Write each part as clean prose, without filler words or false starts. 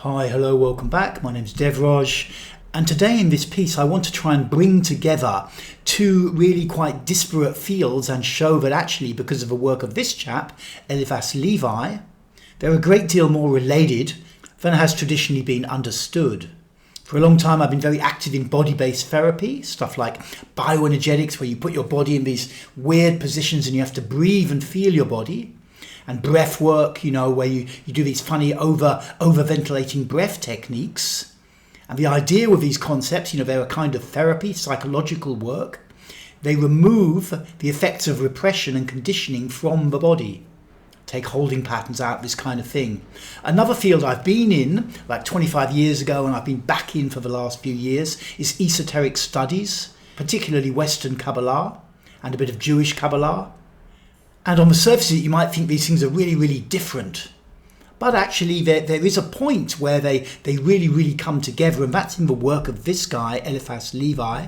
Hi, hello, welcome back. My name's Devraj, and today in this piece I want to try and bring together two really quite disparate fields and show that actually, because of the work of this chap, Eliphas Levi, they're a great deal more related than has traditionally been understood. For a long time I've been very active in body-based therapy, stuff like bioenergetics, where you put your body in these weird positions and you have to breathe and feel your body. And breath work, where you do these funny over-ventilating breath techniques. And the idea with these concepts, they're a kind of therapy, psychological work. They remove the effects of repression and conditioning from the body. Take holding patterns out, this kind of thing. Another field I've been in, like 25 years ago, and I've been back in for the last few years, is esoteric studies, particularly Western Kabbalah and a bit of Jewish Kabbalah. And on the surface of it, you might think these things are really, really different. But actually, there is a point where they really, really come together, and that's in the work of this guy, Eliphas Levi,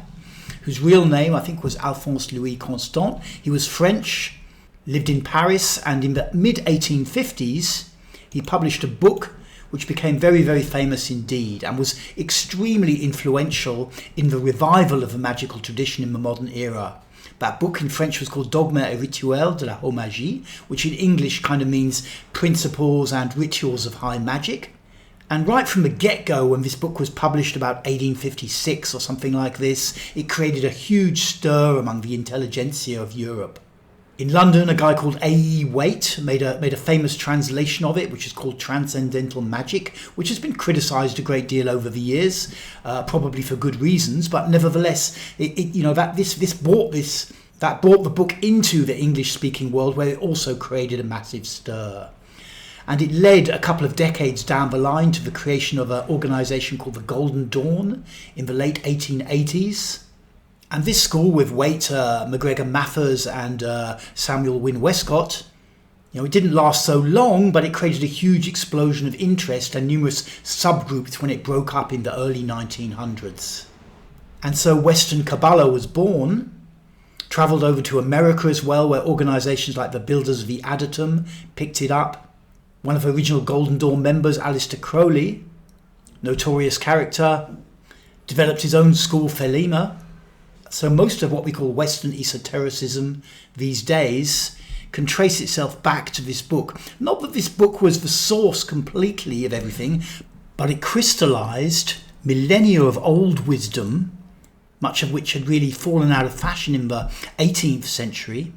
whose real name, I think, was Alphonse Louis Constant. He was French, lived in Paris, and in the mid-1850s, he published a book which became very, very famous indeed, and was extremely influential in the revival of the magical tradition in the modern era. That book in French was called Dogma et Rituel de la Haute Magie, which in English kind of means Principles and Rituals of High Magic. And right from the get-go, when this book was published about 1856 or something like this, it created a huge stir among the intelligentsia of Europe. In London, a guy called A.E. Waite made a famous translation of it, which is called Transcendental Magic, which has been criticised a great deal over the years, probably for good reasons. But nevertheless, that brought the book into the English-speaking world, where it also created a massive stir. And it led a couple of decades down the line to the creation of an organisation called the Golden Dawn in the late 1880s. And this school with Waite, McGregor Mathers and Samuel Wynne Westcott, it didn't last so long, but it created a huge explosion of interest and numerous subgroups when it broke up in the early 1900s. And so Western Kabbalah was born, travelled over to America as well, where organisations like the Builders of the Adatum picked it up. One of the original Golden Dawn members, Aleister Crowley, notorious character, developed his own school, Thelema. So most of what we call Western esotericism these days can trace itself back to this book. Not that this book was the source completely of everything, but it crystallized millennia of old wisdom, much of which had really fallen out of fashion in the 18th century.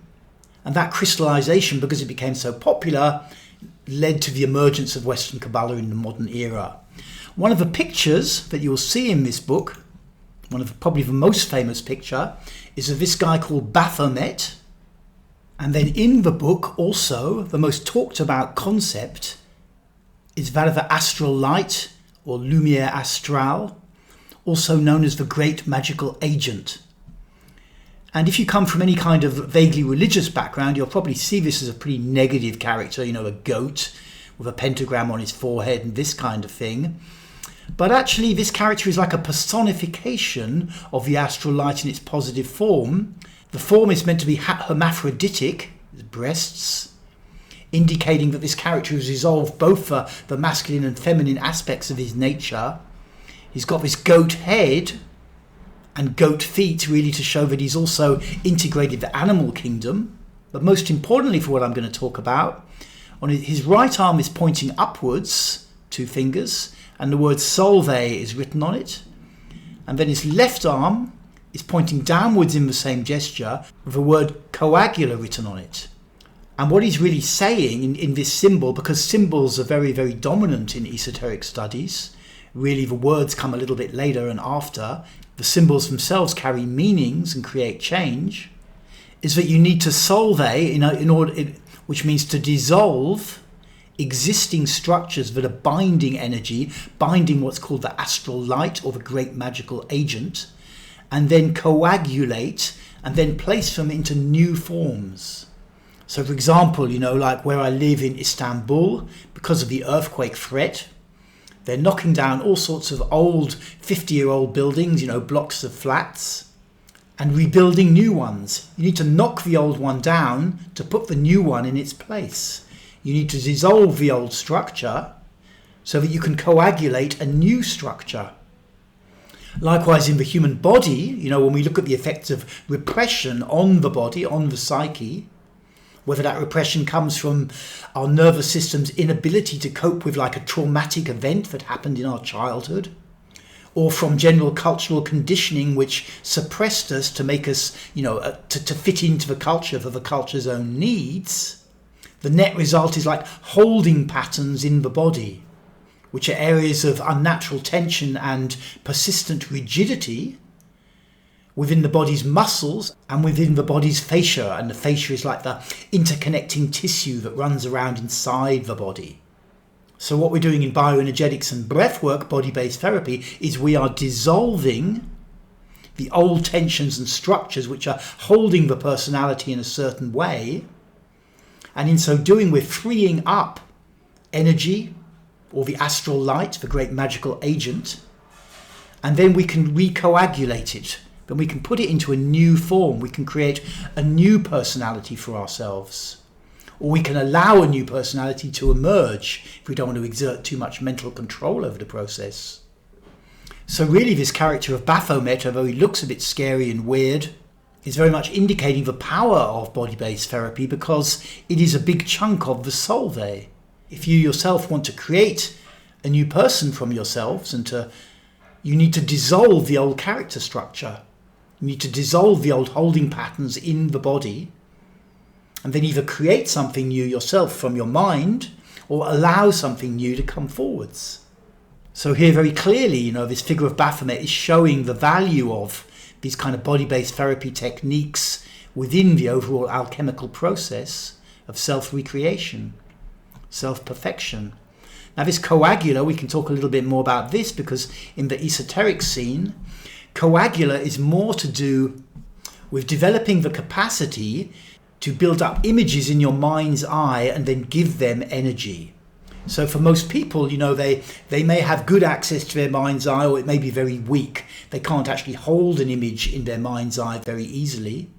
And that crystallization, because it became so popular, led to the emergence of Western Kabbalah in the modern era. One of the pictures that you'll see in this book, probably the most famous picture, is of this guy called Baphomet. And then in the book also, the most talked about concept is that of the Astral Light, or Lumière Astrale, also known as the Great Magical Agent. And if you come from any kind of vaguely religious background, you'll probably see this as a pretty negative character, a goat with a pentagram on his forehead and this kind of thing. But actually, this character is like a personification of the astral light in its positive form. The form is meant to be hermaphroditic, breasts, indicating that this character has resolved both the masculine and feminine aspects of his nature. He's got this goat head and goat feet, really to show that he's also integrated the animal kingdom. But most importantly, for what I'm going to talk about, on his right arm is pointing upwards, 2 fingers, and the word Solve is written on it. And then his left arm is pointing downwards in the same gesture with the word Coagula written on it. And what he's really saying in this symbol, because symbols are very, very dominant in esoteric studies, really the words come a little bit later and after, the symbols themselves carry meanings and create change, is that you need to solve, which means to dissolve existing structures that are binding energy, binding what's called the astral light or the great magical agent, and then coagulate and then place them into new forms. So for example, like where I live in Istanbul, because of the earthquake threat, they're knocking down all sorts of old 50-year-old buildings, blocks of flats, and rebuilding new ones. You need to knock the old one down to put the new one in its place. You need to dissolve the old structure so that you can coagulate a new structure. Likewise, in the human body, when we look at the effects of repression on the body, on the psyche, whether that repression comes from our nervous system's inability to cope with like a traumatic event that happened in our childhood, or from general cultural conditioning which suppressed us to make us, to fit into the culture for the culture's own needs, the net result is like holding patterns in the body, which are areas of unnatural tension and persistent rigidity within the body's muscles and within the body's fascia. And the fascia is like the interconnecting tissue that runs around inside the body. So what we're doing in bioenergetics and breathwork, body-based therapy, is we are dissolving the old tensions and structures which are holding the personality in a certain way. And in so doing, we're freeing up energy, or the astral light, the great magical agent, and then we can recoagulate it. Then we can put it into a new form. We can create a new personality for ourselves. Or we can allow a new personality to emerge if we don't want to exert too much mental control over the process. So really this character of Baphomet, although he looks a bit scary and weird, is very much indicating the power of body-based therapy because it is a big chunk of the soul there. If you yourself want to create a new person from yourselves you need to dissolve the old character structure. You need to dissolve the old holding patterns in the body and then either create something new yourself from your mind or allow something new to come forwards. So here very clearly, this figure of Baphomet is showing the value of these kind of body-based therapy techniques within the overall alchemical process of self-recreation, self-perfection. Now this coagula, we can talk a little bit more about this because in the esoteric scene, coagula is more to do with developing the capacity to build up images in your mind's eye and then give them energy. So for most people, they may have good access to their mind's eye, or it may be very weak. They can't actually hold an image in their mind's eye very easily,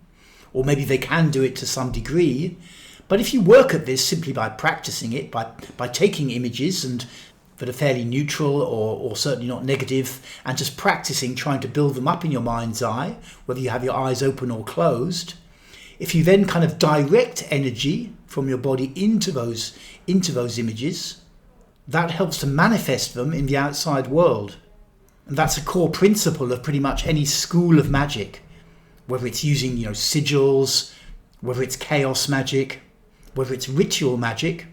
or maybe they can do it to some degree. But if you work at this simply by practicing it, by taking images that are fairly neutral or certainly not negative, and just practicing trying to build them up in your mind's eye, whether you have your eyes open or closed, if you then kind of direct energy from your body into those images, that helps to manifest them in the outside world. And that's a core principle of pretty much any school of magic, whether it's using sigils, whether it's chaos magic, whether it's ritual magic.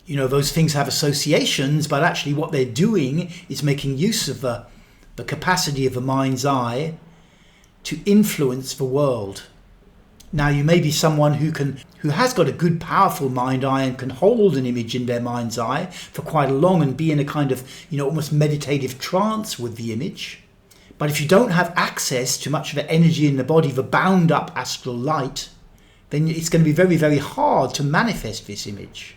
Those things have associations, but actually what they're doing is making use of the capacity of the mind's eye to influence the world. Now you may be someone who has got a good powerful mind eye and can hold an image in their mind's eye for quite long and be in a kind of almost meditative trance with the image. But if you don't have access to much of the energy in the body, the bound up astral light, then it's going to be very, very hard to manifest this image.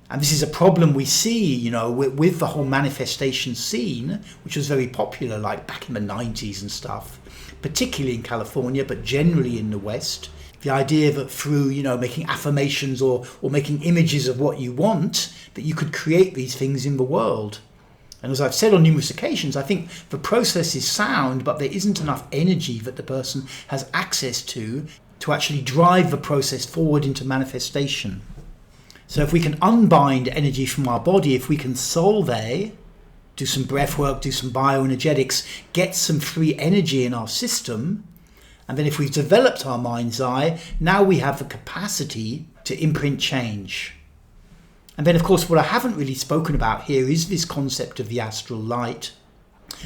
And this is a problem we see, with the whole manifestation scene, which was very popular like back in the 90s and stuff, particularly in California, but generally in the West. The idea that through, making affirmations or making images of what you want, that you could create these things in the world. And as I've said on numerous occasions, I think the process is sound, but there isn't enough energy that the person has access to actually drive the process forward into manifestation. So if we can unbind energy from our body, if we can soul there, do some breath work, do some bioenergetics, get some free energy in our system, and then if we've developed our mind's eye, now we have the capacity to imprint change. And then, of course, what I haven't really spoken about here is this concept of the astral light.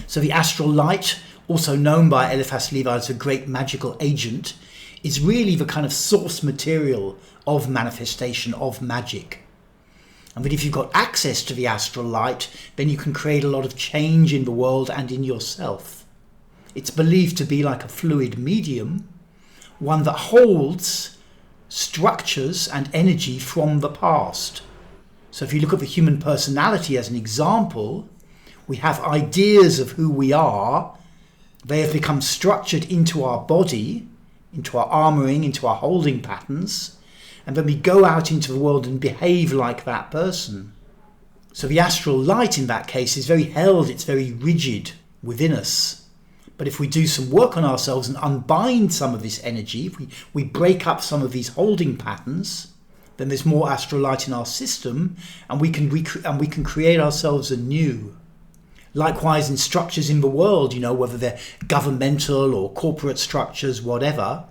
So the astral light, also known by Eliphas Levi as a great magical agent, is really the kind of source material of manifestation, of magic. And that if you've got access to the astral light, then you can create a lot of change in the world and in yourself. It's believed to be like a fluid medium, one that holds structures and energy from the past. So if you look at the human personality as an example, we have ideas of who we are. They have become structured into our body, into our armoring, into our holding patterns, and then we go out into the world and behave like that person. So the astral light in that case is very held, it's very rigid within us. But if we do some work on ourselves and unbind some of this energy, if we break up some of these holding patterns, then there's more astral light in our system, and we can create ourselves anew. Likewise, in structures in the world, whether they're governmental or corporate structures, whatever,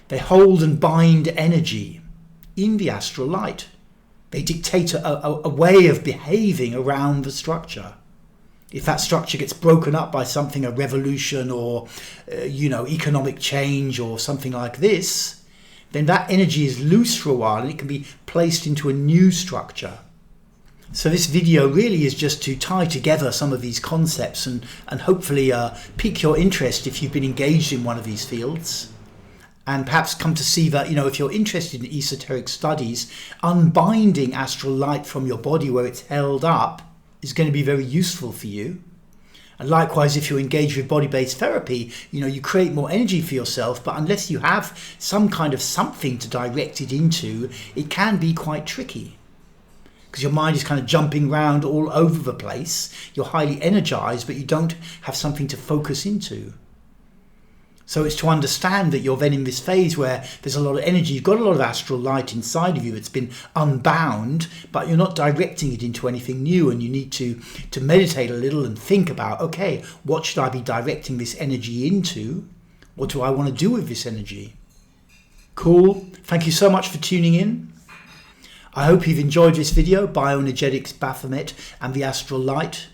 they hold and bind energy in the astral light. They dictate a way of behaving around the structure. If that structure gets broken up by something, a revolution or, economic change or something like this, then that energy is loose for a while and it can be placed into a new structure. So this video really is just to tie together some of these concepts and hopefully pique your interest if you've been engaged in one of these fields. And perhaps come to see that, if you're interested in esoteric studies, unbinding astral light from your body where it's held up is going to be very useful for you. And likewise, if you're engaged with body-based therapy, you create more energy for yourself, but unless you have some kind of something to direct it into, it can be quite tricky. Because your mind is kind of jumping around all over the place. You're highly energized, but you don't have something to focus into. So it's to understand that you're then in this phase where there's a lot of energy. You've got a lot of astral light inside of you that's been unbound, but you're not directing it into anything new. And you need to meditate a little and think about, okay, what should I be directing this energy into? What do I want to do with this energy? Cool. Thank you so much for tuning in. I hope you've enjoyed this video, Bioenergetics, Baphomet and the Astral Light.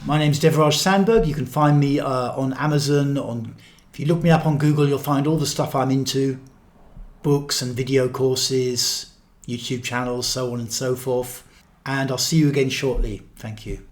My name's Devraj Sandberg. You can find me on Amazon. If you look me up on Google, you'll find all the stuff I'm into. Books and video courses, YouTube channels, so on and so forth. And I'll see you again shortly. Thank you.